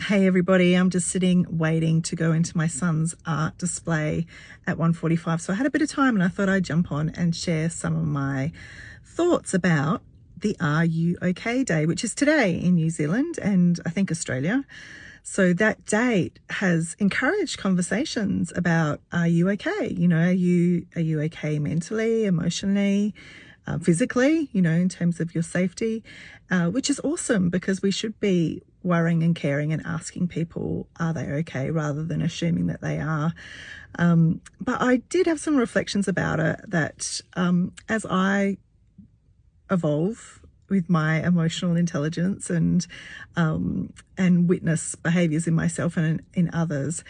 Hey everybody, I'm just sitting waiting to go into my son's art display at 1:45. So I had a bit of time and I thought I'd jump on and share some of my thoughts about the Are You OK Day, which is today in New Zealand and I think Australia. So that date has encouraged conversations about, are you okay? You know, are you okay mentally, emotionally, physically, you know, in terms of your safety, which is awesome because we should be worrying and caring and asking people, are they okay, rather than assuming that they are. But I did have some reflections about it that as I evolve with my emotional intelligence and witness behaviors in myself and in others,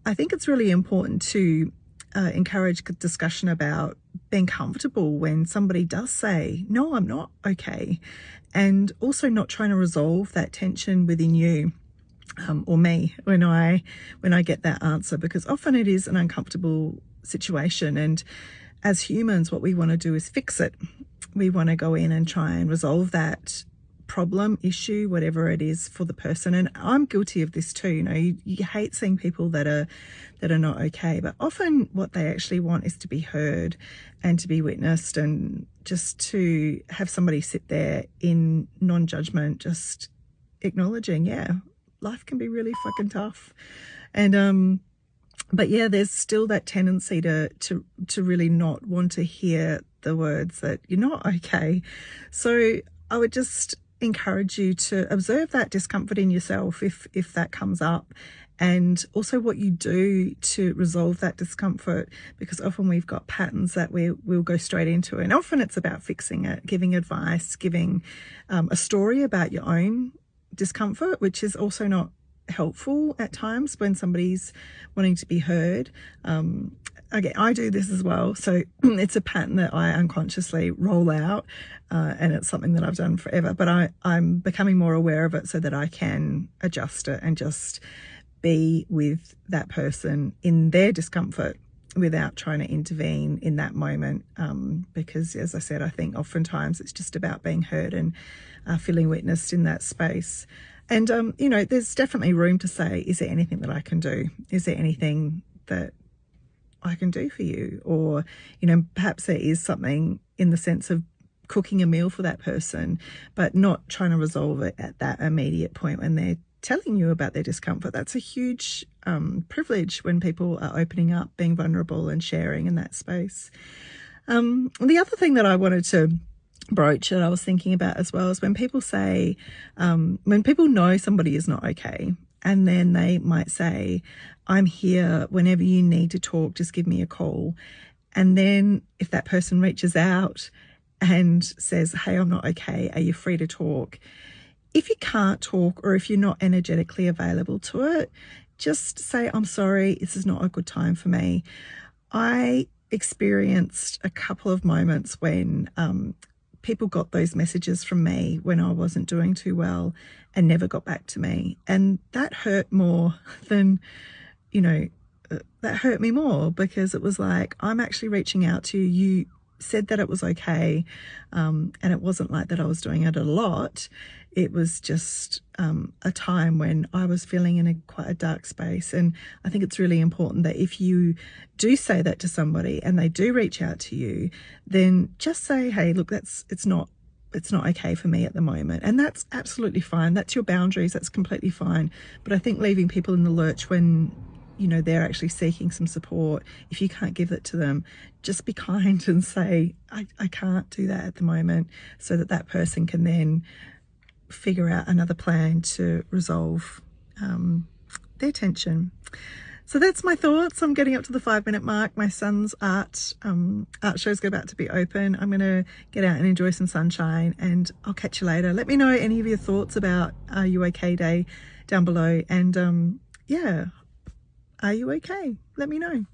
I think it's really important to encourage discussion about being comfortable when somebody does say, no, I'm not okay. And also not trying to resolve that tension within you or me when I get that answer, because often it is an uncomfortable situation. And as humans, what we want to do is fix it. We want to go in and try and resolve that problem, issue, whatever it is for the person. And I'm guilty of this too. You know, you hate seeing people that are not okay, but often what they actually want is to be heard and to be witnessed, and just to have somebody sit there in non-judgment, just acknowledging, yeah, life can be really fucking tough. And but yeah, there's still that tendency to really not want to hear the words that you're not okay. So I would just encourage you to observe that discomfort in yourself if that comes up, and also what you do to resolve that discomfort, because often we've got patterns that we'll go straight into, and often it's about fixing it, giving advice, giving a story about your own discomfort, which is also not helpful at times when somebody's wanting to be heard. Again, I do this as well, so it's a pattern that I unconsciously roll out, and it's something that I've done forever, but I'm becoming more aware of it so that I can adjust it and just be with that person in their discomfort without trying to intervene in that moment, because as I said, I think oftentimes it's just about being heard and feeling witnessed in that space. And you know, there's definitely room to say, is there anything that I can do? Is there anything that I can do for you? Or, you know, perhaps there is something in the sense of cooking a meal for that person, but not trying to resolve it at that immediate point when they're telling you about their discomfort. That's a huge privilege when people are opening up, being vulnerable and sharing in that space. The other thing that I wanted to broach that I was thinking about as well is when people say, when people know somebody is not okay, and then they might say, I'm here whenever you need to talk, just give me a call. And then if that person reaches out and says, hey, I'm not okay, are you free to talk? If you can't talk, or if you're not energetically available to it, just say, I'm sorry, this is not a good time for me. I experienced a couple of moments when people got those messages from me when I wasn't doing too well and never got back to me. And that hurt more than, you know, that hurt me more, because it was like, I'm actually reaching out to you. You said that it was okay. And it wasn't like that I was doing it a lot. It was just a time when I was feeling in quite a dark space. And I think it's really important that if you do say that to somebody and they do reach out to you, then just say, hey, look, it's not okay for me at the moment. And that's absolutely fine. That's your boundaries. That's completely fine. But I think leaving people in the lurch when, you know, they're actually seeking some support, if you can't give it to them, just be kind and say, I can't do that at the moment, so that that person can then figure out another plan to resolve their tension. So that's my thoughts. I'm getting up to the 5-minute mark. My son's art show's about to be open. I'm going to get out and enjoy some sunshine, and I'll catch you later. Let me know any of your thoughts about Are You OK Day down below. And yeah, are you okay? Let me know.